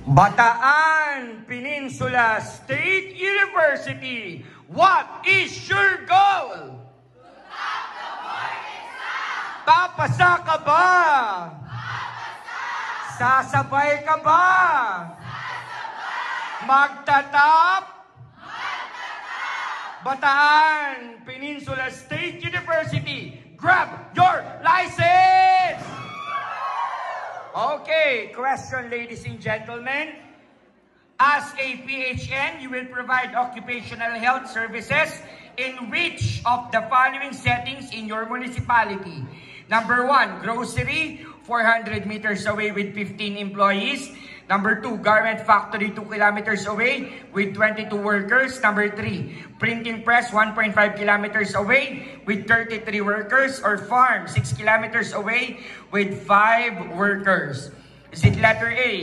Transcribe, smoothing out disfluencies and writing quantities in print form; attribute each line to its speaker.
Speaker 1: Bataan Peninsula State University, what is your goal? Papasa ka ba? Sasabay ka ba? Magtatap? Bataan Peninsula State University, grab your license! Okay, question, ladies and gentlemen. As a PHN, you will provide occupational health services in which of the following settings in your municipality? Number 1, grocery, 400 meters away with 15 employees. Number 2, garment factory 2 kilometers away with 22 workers. Number 3, printing press 1.5 kilometers away with 33 workers. Or farm 6 kilometers away with 5 workers. Is it letter A,